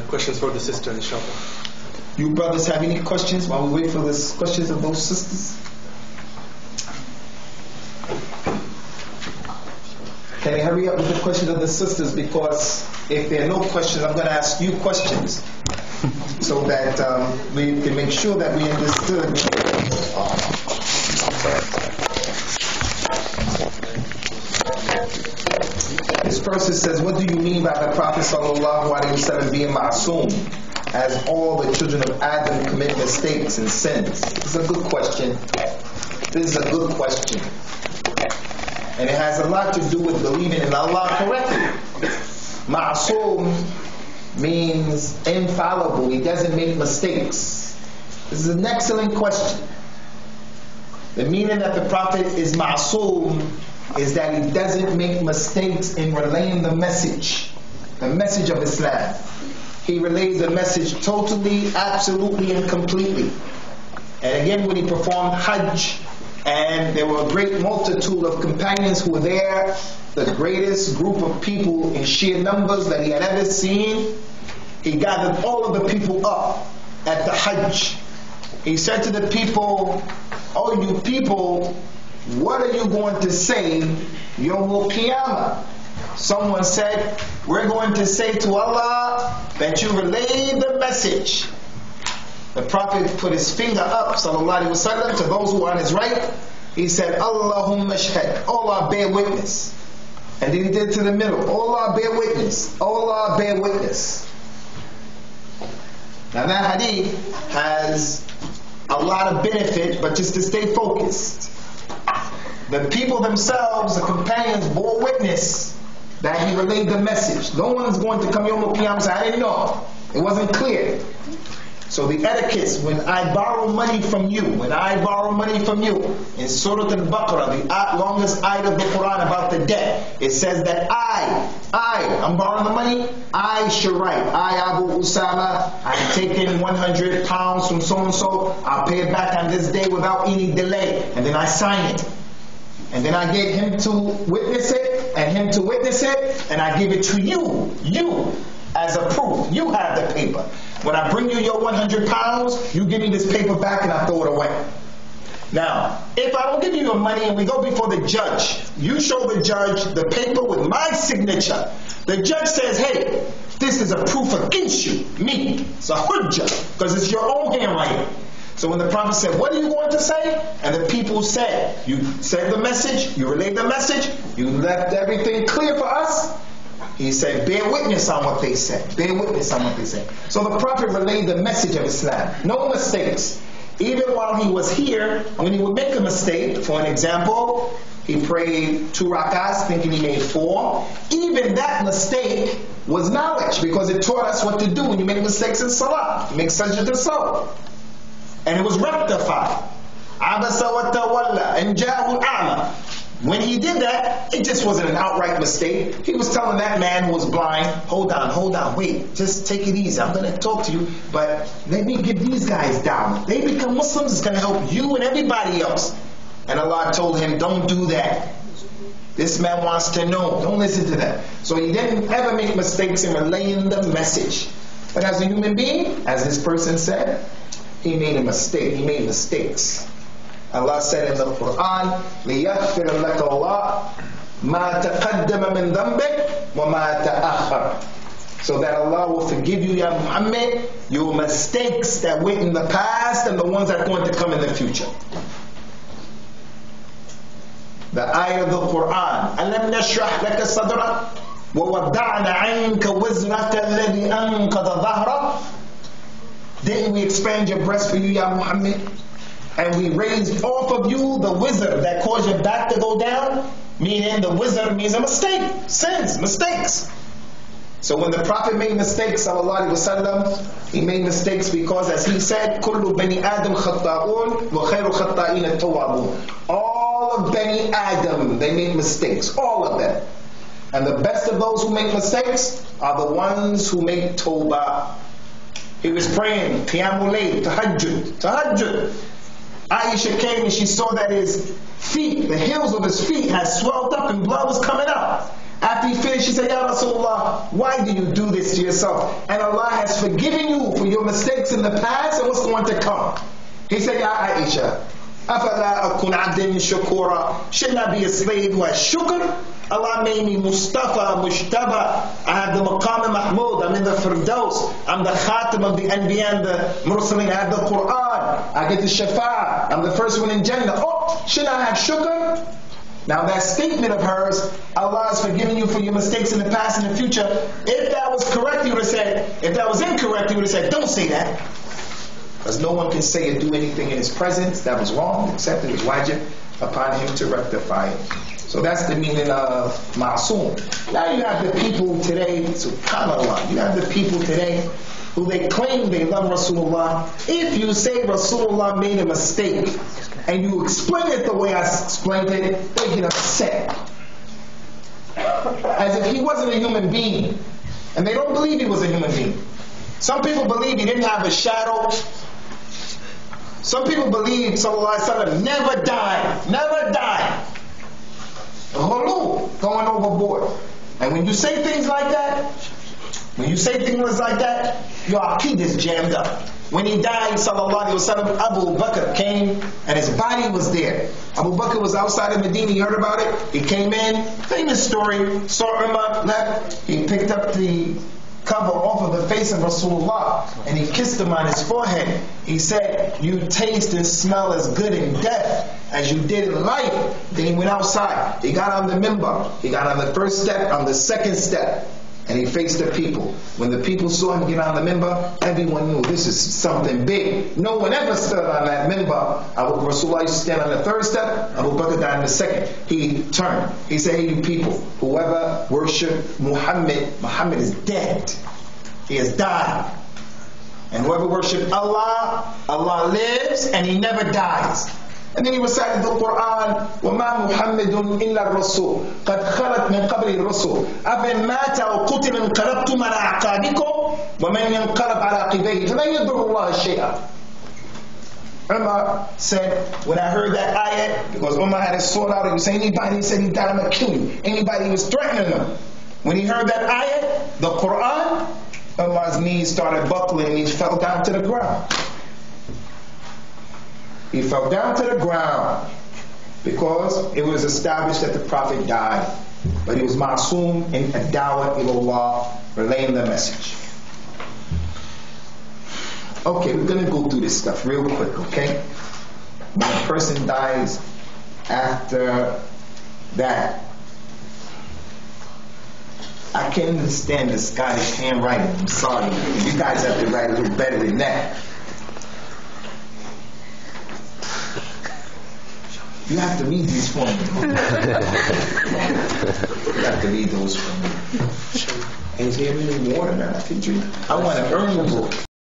questions for the sister, inshallah. You brothers have any questions while we wait for the questions of those sisters? Can you hurry up with the questions of the sisters, because if there are no questions, I'm going to ask you questions so that we can make sure that we understood. This person says, what do you mean by the Prophet ﷺ being ma'soom, as all the children of Adam commit mistakes and sins? This is a good question. And it has a lot to do with believing in Allah correctly. Ma'soom means infallible. He doesn't make mistakes. This is an excellent question. The meaning that the Prophet is ma'soom is that he doesn't make mistakes in relaying the message of Islam. He relays the message totally, absolutely, and completely. And again, when he performed Hajj, and there were a great multitude of companions who were there, the greatest group of people in sheer numbers that he had ever seen, he gathered all of the people up at the Hajj. He said to the people, "Oh, you people, what are you going to say Yawmul Qiyamah?" Someone said, "We're going to say to Allah that you relayed the message." The Prophet put his finger up, sallallahu alaihi wasallam, to those who were on his right. He said, "Allahumma shahad," Allah bear witness. And then he did to the middle, Allah bear witness, Allah bear witness. Now that hadith has a lot of benefit, but just to stay focused. The people themselves, the companions, bore witness that he relayed the message. No one's going to come Yawm al-Qiyamah and say, "I didn't know. It wasn't clear." So the etiquette, when I borrow money from you, in Surah Al-Baqarah, the longest ayat of the Quran about the debt, it says that I'm borrowing the money, I should write, I, Abu Osama, I'm taking 100 pounds from so-and-so, I'll pay it back on this day without any delay, and then I sign it. And then I get him to witness it, and him to witness it, and I give it to you as a proof. You have the paper. When I bring you your 100 pounds, you give me this paper back and I throw it away. Now, if I don't give you your money and we go before the judge, you show the judge the paper with my signature. The judge says, "Hey, this is a proof against you, me. It's a hujjah, because it's your own handwriting." So when the Prophet said, "What are you going to say?" And the people said, "You said the message, you relayed the message, you left everything clear for us." He said, "Bear witness on what they said. Bear witness on what they said." So the Prophet relayed the message of Islam. No mistakes. Even while he was here, when he would make a mistake, for an example, he prayed 2 rak'ahs thinking he made 4. Even that mistake was knowledge, because it taught us what to do when you make mistakes in salah. You make sajda to salah. And it was rectified. Abasa wa tawalla and ja'ul a'ma. When he did that, it just wasn't an outright mistake. He was telling that man who was blind, hold on, wait, just take it easy. I'm going to talk to you, but let me give these guys down. If they become Muslims, it's going to help you and everybody else. And Allah told him, don't do that. This man wants to know. Don't listen to that. So he didn't ever make mistakes in relaying the message. But as a human being, as this person said, he made a mistake. He made mistakes. Allah said in the Quran, لِيَغْفِرَ لَكَ اللَّهُ مَا تَقَدَّمَ مِنْ ذَنْبِكَ وَمَا تَأَخَّرَ. So that Allah will forgive you, Ya Muhammad, your mistakes that went in the past and the ones that are going to come in the future. The ayah of the Quran, أَلَمْ نَشْرَحْ لَكَ صَدْرَكَ وَوَضَعْنَا عَنْكَ وِزْرَكَ الَّذِي أَنْقَضَ ظَهْرَكَ. Didn't we expand your breast for you, Ya Muhammad? And we raised off of you the wizard that caused your back to go down. Meaning the wizard means a mistake, sins, mistakes. So when the Prophet made mistakes, sallallahu alaihi wasallam, he made mistakes because, as he said, "Kullu bani Adam khatta'un wa khayru khatta'in at-tawwabun." All of Bani Adam, they make mistakes, all of them. And the best of those who make mistakes are the ones who make tawbah. He was praying, Qiyamul Layl, tahajjud. Aisha came and she saw that his feet, the heels of his feet had swelled up and blood was coming out. After he finished, he said, Ya Rasulullah, why do you do this to yourself? And Allah has forgiven you for your mistakes in the past and what's going to come. He said, Ya Aisha, أَفَلَا أَكُنْ عَبْدًا شَكُورًا, shouldn't I be a slave who has shukr? Allah made me Mustafa, Mushtaba. I have the Maqam Mahmud. I'm in the Firdaus. I'm the Khatim of the Anbiya and the Mursaleen. I have the Quran. I get the Shafa. I'm the first one in Jannah. Oh, shouldn't I have shukr? Now that statement of hers, Allah has forgiven you for your mistakes in the past and the future. If that was correct, He would have said. If that was incorrect, He would have said, don't say that. Because no one can say or do anything in His presence that was wrong, except it was wajib upon Him to rectify it. So that's the meaning of ma'soom. Now you have the people today, subhanAllah, you have the people today who they claim they love Rasulullah. If you say Rasulullah made a mistake and you explain it the way I explained it, they get upset. As if he wasn't a human being. And they don't believe he was a human being. Some people believe he didn't have a shadow. Some people believe Sallallahu Alaihi Wasallam never died. Never died. Ghulu, going overboard. And when you say things like that, your aqeedah is jammed up. When he died, Sallallahu Alaihi Wasallam, Abu Bakr came and his body was there. Abu Bakr was outside of Medina, he heard about it, he came in, famous story, saw Umar, left, he picked up the cover off of the face of Rasulullah and he kissed him on his forehead. He said, you taste and smell as good in death as you did in life. Then he went outside. He got on the minbar. He got on the first step, on the second step, and he faced the people. When the people saw him get on the minbar, everyone knew this is something big. No one ever stood on that minbar. Rasulullah used to stand on the third step, Abu Bakr got on the second. He turned. He said, hey you people, whoever worship Muhammad, Muhammad is dead. He has died. And whoever worships Allah, Allah lives and He never dies. And then he recited the Quran, وَمَا مُحَمَّدٌ إِلَّا الرَّسُولُ قَدْ خَلَتْ مِنْ قَبْلِ الرُّسُلِ أَفَإِنْ مَاتَ أَوْ قُتِلَ انقَلَبْتُمْ عَلَىٰ أَعْقَابِكُمْ وَمَنْ يَنقَلَبْ عَلَىٰ عَقِبَيْهِ فَلَنْ يَضُرَّ اللَّهَ شَيْئًا. Umar said, when I heard that ayat, because Umar had his sword out, he was saying, anybody said he died, I'm going to kill you. Anybody was threatening him. When he heard that ayat, the Quran, Umar's knees started buckling and he fell down to the ground. He fell down to the ground because it was established that the Prophet died. But he was ma'soom in ad-da'wah ilallah, relaying the message. Okay, we're going to go through this stuff real quick, okay? When a person dies after that, I can understand the Scottish handwriting. I'm sorry. You guys have to write a little better than that. You have to read these for me. You have to read those for me. Is there any water that I can drink? I want to earn the book.